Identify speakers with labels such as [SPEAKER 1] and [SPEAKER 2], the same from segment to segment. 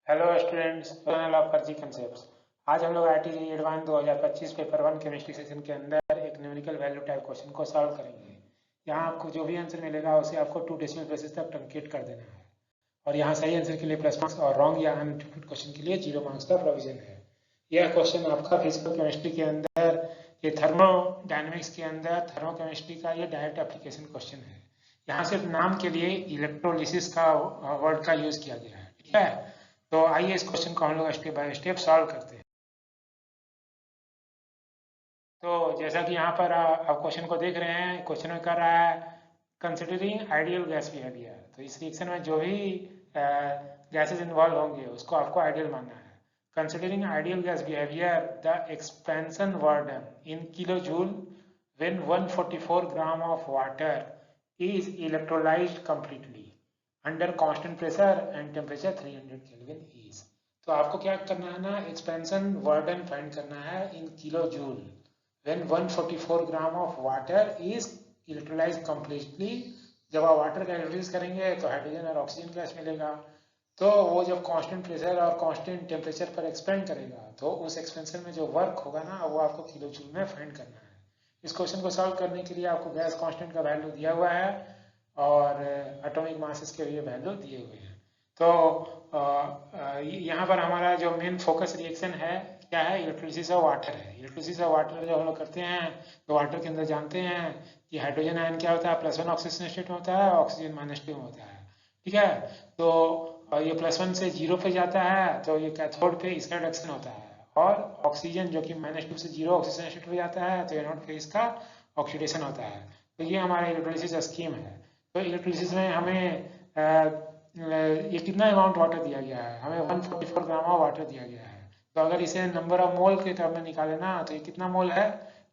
[SPEAKER 1] Hello students, channel of फर्जी concepts. आज हम लोग ITG advance 2025 paper 1 chemistry session के अंदर एक न्यूमेरिकल वैल्यू टाइप क्वेश्चन को सॉल्व करेंगे। यहाँ आपको जो भी आंसर मिलेगा उसे आपको 2 डेसिमल प्लेसेस तक ट्रंकेट कर देना है और यहाँ सही आंसर के लिए प्लस मार्क्स और रॉन्ग या अनइंटरप्रेटेड क्वेश्चन के लिए 0 मार्क्स का प्रोविजन है। यह क्वेश्चन आपका फिजिकल केमिस्ट्री के अंदर, ये थर्मोडायनेमिक्स के अंदर थर्मोकेमिस्ट्री का ये डायरेक्ट एप्लीकेशन क्वेश्चन है। यहाँ सिर्फ नाम के लिए इलेक्ट्रोलिसिस का वर्ड का यूज किया गया है। ठीक है, तो आइए इस क्वेश्चन को हम लोग स्टेप बाय स्टेप सॉल्व करते हैं। तो जैसा कि यहाँ पर आप क्वेश्चन को देख रहे हैं, क्वेश्चन में कर रहा है कंसिडरिंग आइडियल गैस बिहेवियर। तो इस रिएक्शन में जो भी गैसेस इन्वॉल्व होंगे उसको आपको आइडियल मानना है। Considering ideal gas behaviour, the expansion warden in kilo joule when 144 gram of water is electrolysed completely under constant pressure and temperature 300 kelvin is. तो आपको क्या करना है ना, एक्सपेंशन वार्डन फाइंड करना है in kilo joule when 144 gram of water is electrolyse completely. जब आप वाटर का इलेक्ट्रोलाइज करेंगे तो हाइड्रोजन और ऑक्सीजन गैस मिलेगा। तो वो जब कांस्टेंट प्रेशर और कांस्टेंट टेम्परेचर पर एक्सपेंड करेगा तो उस एक्सपेंशन में जो वर्क होगा ना वो आपको किलो जूल में फाइंड करना है। इस क्वेश्चन को सॉल्व करने के लिए आपको गैस कांस्टेंट का वैल्यू दिया हुआ है और एटॉमिक मासेस के लिए वैल्यू दिए हुए हैं। तो यहाँ पर हमारा जो मेन फोकस रिएक्शन है क्या है, इलेक्ट्रोलिसिस ऑफ वाटर है। इलेक्ट्रोलिसिस ऑफ वाटर जो हम लोग करते हैं तो वाटर के अंदर जानते हैं कि हाइड्रोजन आयन क्या होता है, +1 ऑक्सीजन स्टेट में होता है, ऑक्सीजन -2 में होता है। ठीक है, तो ये +1 से 0 पे जाता है तो ये कैथोड पे इसका रिडक्शन होता है, और ऑक्सीजन जो कि -2 से 0 ऑक्सीजन स्टेट पे जाता है तो एनोड पे इसका ऑक्सीडेशन होता है। तो ये हमारा इलेक्ट्रोलिसिस स्कीम है। तो इलेक्ट्रोलिसिस में हमें ये कितना अमाउंट वाटर दिया गया है, हमें 144 ग्राम ऑफ वाटर दिया गया है। तो अगर इसे नंबर ऑफ मोल के टर्म में निकाले ना तो ये कितना मोल है,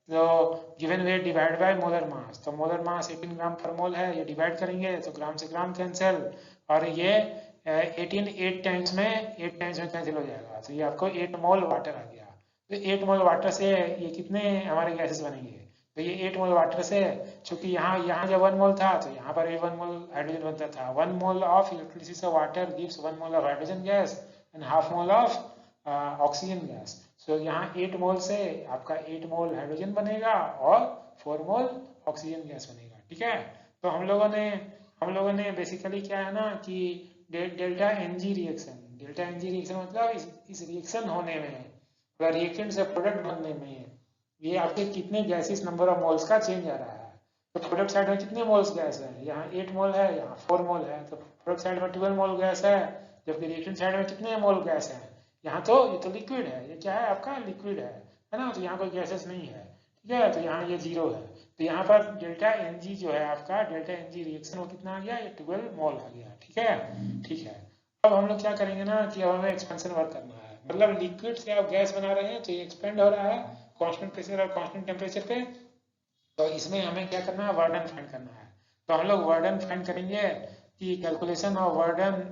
[SPEAKER 1] तो given weight divide by molar mass. तो मोलर मास 18 ग्राम पर मोल है, ये डिवाइड करेंगे तो ग्राम से ग्राम कैंसिल, और ये 18 8 टाइम्स में कैंसिल हो जाएगा। तो ये आपको 8 मोल वाटर आ गया। तो 8 मोल वाटर से ये कितने हमारे गैसेस बनेंगे, तो ये 8 मोल वाटर से, चूंकि यहाँ यहाँ जब 1 मोल था तो यहाँ पर भी 1 मोल हाइड्रोजन बनता था। 1 mole of electricity of water gives 1 mole of hydrogen gas and half mole of oxygen gas. So यहाँ 8 मोल से आपका 8 मोल हाइड्रोजन बनेगा और 4 मोल ऑक्सीजन गैस बनेगा। ठीक है, तो हम लोगों ने बेसिकली क्या है ना कि डेल्टा एनजी रिएक्शन मतलब इस रिएक्शन होने में, रिएक्टेंट से प्रोडक्ट बनने में ये आपके कितने गैसेस नंबर ऑफ मोल्स का चेंज आ रहा है। तो प्रोडक्ट साइड में कितने मोल्स गैस है, यहाँ 8 मोल है, यहाँ 4 मोल है, तो प्रोडक्ट साइड में 12 मोल गैस है, जबकि रिएक्टेंट साइड में कितने मोल गैस है, यहाँ तो ये तो लिक्विड है, ये क्या है आपका लिक्विड है ना, तो यहाँ कोई गैसेस नहीं है। ठीक है, तो यहाँ ये 0 है। तो यहाँ पर डेल्टा एन जी जो है आपका, डेल्टा एन जी रिएक्शन वो कितना आ गया, ये 12 मोल आ गया। ठीक है, ठीक है। अब हम लोग क्या करेंगे ना कि अब हमें एक्सपेंशन वर्क करना है, मतलब लिक्विड से आप गैस बना रहे हैं तो ये एक्सपेंड हो रहा है कांस्टेंट प्रेशर और कांस्टेंट टेम्परेचर पे। तो इसमें हमें क्या करना है, वर्डन फाइंड करना है। तो हम लोग वर्डन फाइंड करेंगे कि calculation of वर्डन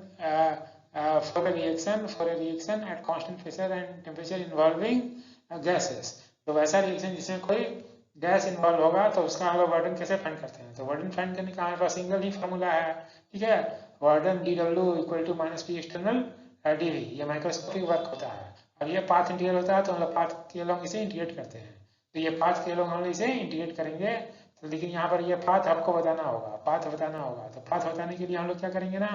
[SPEAKER 1] for a reaction at constant pressure and temperature involving gases. तो वैसा रिएक्शन जिसमें कोई गैस इन्वॉल्व होगा तो उसका हम लोग वर्डन कैसे फाइंड करते हैं। तो वर्डन फाइंड करने का हमारे पास सिंगल ही फॉर्मूला है। ठीक है, work done dW equal to -P external dV, ये माइक्रोस्कोपिक वर्क होता है। अब ये पाथ इंटीग्रल होता है तो हम लोग पाथ के अलॉन्ग इसे इंटीग्रेट करते हैं। तो ये पाथ के अलॉन्ग हम लोग इसे इंटीग्रेट करेंगे। तो लेकिन यहाँ पर ये पाथ आपको बताना होगा, पाथ बताना होगा। तो पाथ बताने के लिए हम लोग क्या करेंगे ना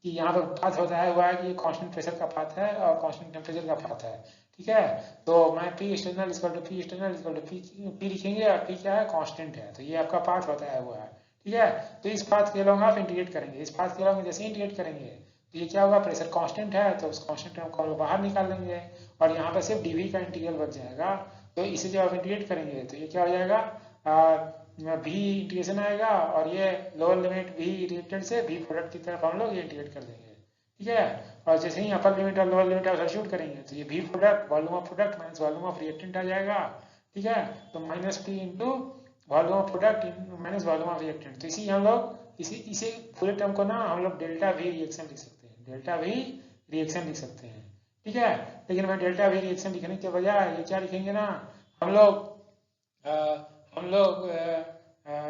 [SPEAKER 1] कि यहाँ पर पाथ बताया हुआ है कि ये कांस्टेंट प्रेशर का पाथ है और कांस्टेंट टेम्परेचर का पाथ है। ठीक है, तो मैं P external equal to P लिखेंगे, और P क्या है, कांस्टेंट है। तो ये आपका पाथ बताया हुआ है। ठीक है, तो इस पाथ के अलॉन्ग आप इंटीग्रेट करेंगे। इस पाथ के अलॉन्ग जैसे इंटीग्रेट करेंगे तो ये क्या होगा, प्रेशर कांस्टेंट है तो उस कांस्टेंट को हम बाहर निकाल लेंगे और यहाँ पर सिर्फ dV का इंटीग्रल बच जाएगा। तो इसे जब आप इंटीग्रेट करेंगे तो ये क्या हो जाएगा, भी इंटीग्रेशन आएगा और ये लोअर लिमिट भी रिएक्टेंट से भी प्रोडक्ट की तरफ हम लोग ये इंटीग्रेट कर देंगे। ठीक है, और जैसे ही अपर लिमिट और लोअर लिमिट आप सब्स्टिट्यूट करेंगे तो ये भी product volume of product minus volume of reactant आ जाएगा। ठीक है, तो -P into volume of product minus volume of reactant. तो इसी हम लोग इसे पूरे टर्म को ना हम लोग डेल्टा वी रिएक्शन लिख सकते हैं, डेल्टा वी रिएक्शन लिख सकते हैं। ठीक है, लेकिन मैं डेल्टा वी रिएक्शन लिखने के बजाय ये क्या लिखेंगे ना, हम लोग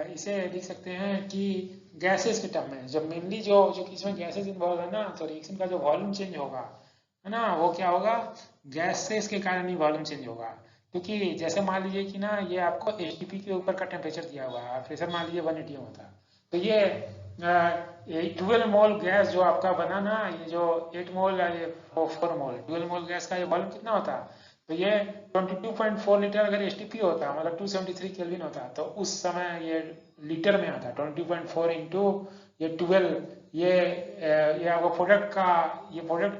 [SPEAKER 1] इसे लिख सकते हैं कि गैसेस के टर्म में, जब मेनली जो जो कि इसमें गैसेस इन्वॉल्व है ना, तो रिएक्शन का जो वॉल्यूम चेंज होगा है ना, वो क्या होगा, गैस से इसके कारण ही वॉल्यूम चेंज होगा। क्योंकि जैसे मान लीजिए कि ना ये आपको एचटीपी के ऊपर का टेम्परेचर दिया हुआ है, प्रेशर मान लीजिए 180 होता, तो ये 12 मोल गैस जो आपका बना ना, ये जो 8 मोल या ये 4 मोल 12 मोल गैस का ये वॉल्यूम कितना होता, तो ये 22.4 लीटर अगर एचटीपी होता, मतलब 273 केल्विन होता, तो उस समय ये लीटर में आता। 22.4 इंटू ये 12, ये आपको प्रोडक्ट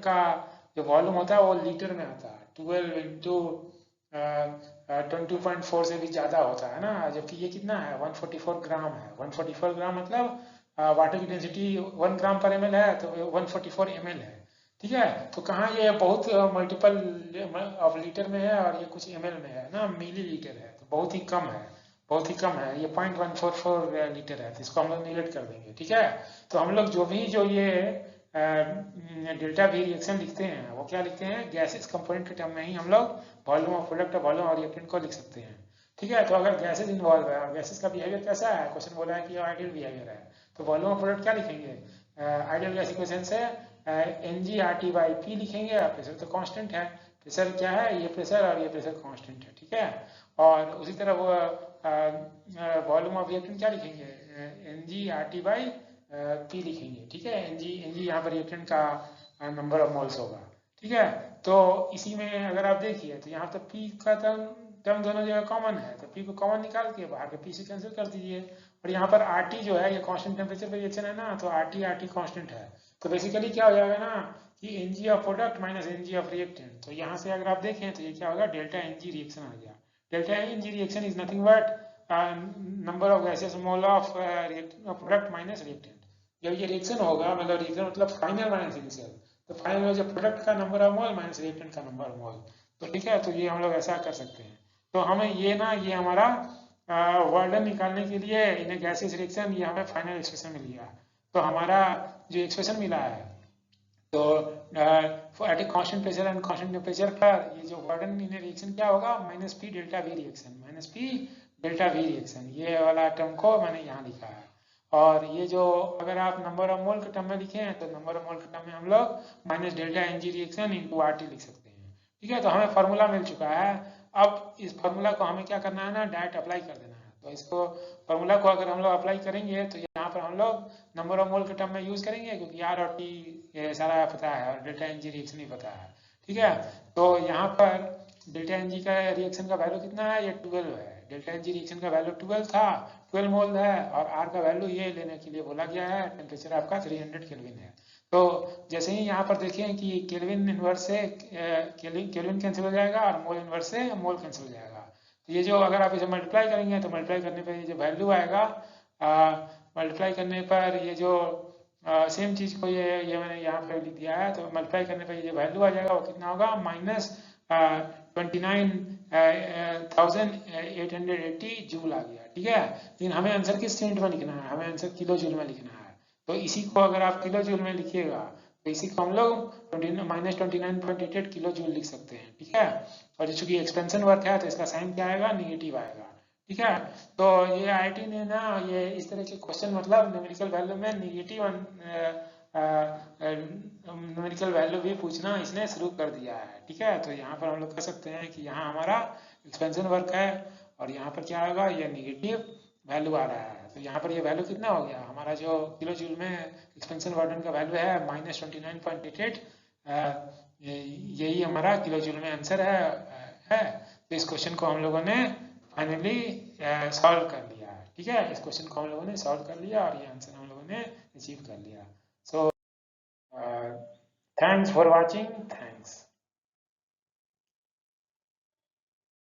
[SPEAKER 1] का जो वॉल्यूम होता है वो लीटर में आता है। 12 इंटू 22.4 से भी ज़्यादा होता है ना, जबकि ये कितना है, 144 ग्राम है। 144 ग्राम मतलब वाटर की डेंसिटी 1 ग्राम पर ml है, तो 144 ml है। ठीक है, तो कहाँ ये बहुत मल्टीपल ऑफ लीटर में है और ये कुछ ml में है ना, मिली लीटर है, तो बहुत ही कम है, बहुत ही कम है। ये 0.144 लीटर है, तो इसको हम लोग निगलेक्ट कर देंगे। ठीक है, तो हम लोग जो ये डेल्टा वी रिएक्शन लिखते हैं, वो क्या लिखते हैं, गैसेस कंपोनेंट के टर्म में ही हम लोग वॉल्यूम ऑफ प्रोडक्ट, वॉल्यूम और रिएक्टेंट को लिख सकते हैं। ठीक है, तो अगर गैसेस इन्वॉल्व है और गैसेस का बिहेवियर कैसा है, क्वेश्चन बोला है कि आइडियल बिहेवियर है, तो वॉल्यूम ऑफ प्रोडक्ट क्या लिखेंगे, आइडियल गैस इक्वेशन से NG/RT/P लिखेंगे। प्रेशर तो कांस्टेंट है, प्रेशर क्या है, ये प्रेशर और ये प्रेशर कांस्टेंट है। ठीक है, और उसी तरह वो वॉल्यूम ऑफ रिएक्टेंट क्या लिखेंगे, NG/RT/P लिखेंगे। ठीक है, NG यहाँ पर रिएक्टेंट का नंबर ऑफ मोल्स होगा। ठीक है, तो इसी में अगर आप देखिए तो यहाँ पर P का टर्म दोनों जगह कॉमन है, तो P को कॉमन निकाल के बाहर के P से कैंसिल कर दीजिए। और यहाँ पर RT जो है ये कांस्टेंट टेम्परेचर पे रिएक्शन है ना, तो RT कांस्टेंट है, तो बेसिकली क्या हो जाएगा ना कि NG of product minus NG of reactant. तो यहाँ से अगर आप देखें तो ये क्या होगा, डेल्टा NG रिएक्शन आ गया। Delta NG reaction is nothing but number of gases mole of product minus reactant. जब ये रिएक्शन होगा, मतलब रिएक्शन मतलब फाइनल माइनस इनिशियल, तो फाइनल जब प्रोडक्ट का number of mole minus reactant का नंबर ऑफ मोल। तो ठीक है, तो ये हम लोग ऐसा कर सकते हैं। तो हमें ये ना, ये हमारा वर्डन निकालने के लिए इन गैसेस रिएक्शन, ये हमें फाइनल एक्सप्रेशन मिल गया। तो हमारा जो एक्सप्रेशन मिला है, तो at a constant pressure and constant temperature पर ये जो वर्डन इन रिएक्शन क्या होगा, -P delta v reaction, -P delta v reaction, ये वाला टर्म को मैंने यहाँ लिखा है। और ये जो अगर आप नंबर ऑफ मोल के टर्म में लिखे हैं, तो नंबर ऑफ मोल के टर्म में हम लोग minus delta NG reaction into RT लिख सकते हैं। ठीक है, तो हमें फार्मूला मिल चुका है। अब इस फार्मूला को हमें क्या करना है ना, डायरेक्ट अप्लाई कर देना है। तो इसको फार्मूला को अगर हम लोग अप्लाई करेंगे तो यहाँ पर हम लोग नंबर ऑफ मोल के टर्म में यूज करेंगे, क्योंकि R और T ये सारा पता है और डेल्टा NG रिएक्शन ही पता है। ठीक है, तो यहाँ पर डेल्टा NG का रिएक्शन का वैल्यू कितना है, ये 12 है। डेल्टा NG रिएक्शन का वैल्यू 12 था, 12 मोल है, और R का वैल्यू ये लेने के लिए बोला गया है, टेम्परेचर आपका 300 केल्विन है। तो जैसे ही यहाँ पर देखें कि केल्विन इनवर्स से केल्विन कैंसिल हो जाएगा और मोल इनवर्स से मोल कैंसिल हो जाएगा। तो ये जो अगर आप इसे मल्टीप्लाई करेंगे, तो मल्टीप्लाई करने पर ये जो वैल्यू आएगा, मल्टीप्लाई करने पर ये जो सेम चीज़ को ये मैंने यहाँ पर लिख दिया है, तो मल्टीप्लाई करने पर ये जो वैल्यू आ जाएगा वो कितना होगा, -29,880 जूल आ गया। ठीक है, लेकिन हमें आंसर किस यूनिट में लिखना है, हमें आंसर किलो जूल में लिखना है। तो इसी को अगर आप किलो जूल में लिखिएगा, तो इसी को हम लोग -29.88 किलो जूल लिख सकते हैं। ठीक है, और चूंकि एक्सपेंशन वर्क है, तो इसका साइन क्या आएगा, निगेटिव आएगा। ठीक है, तो ये IIT ने ना ये इस तरह के क्वेश्चन, मतलब न्यूमेरिकल वैल्यू में निगेटिव न्यूमेरिकल वैल्यू भी पूछना इसने शुरू कर दिया है। ठीक है, तो यहाँ पर हम लोग कह सकते हैं कि यहाँ हमारा एक्सपेंशन वर्क है और यहाँ पर क्या होगा, ये निगेटिव वैल्यू आ रहा है। तो यहाँ पर ये वैल्यू कितना हो गया, हमारा जो किलो जूल में एक्सपेंशन वर्डन का वैल्यू है -29.88, यही हमारा किलो जूल में आंसर है। तो इस क्वेश्चन को हम लोगों ने फाइनली सॉल्व कर लिया। ठीक है, इस क्वेश्चन को हम लोगों ने सॉल्व कर लिया और ये आंसर हम लोगों ने अचीव कर लिया। So thanks for watching.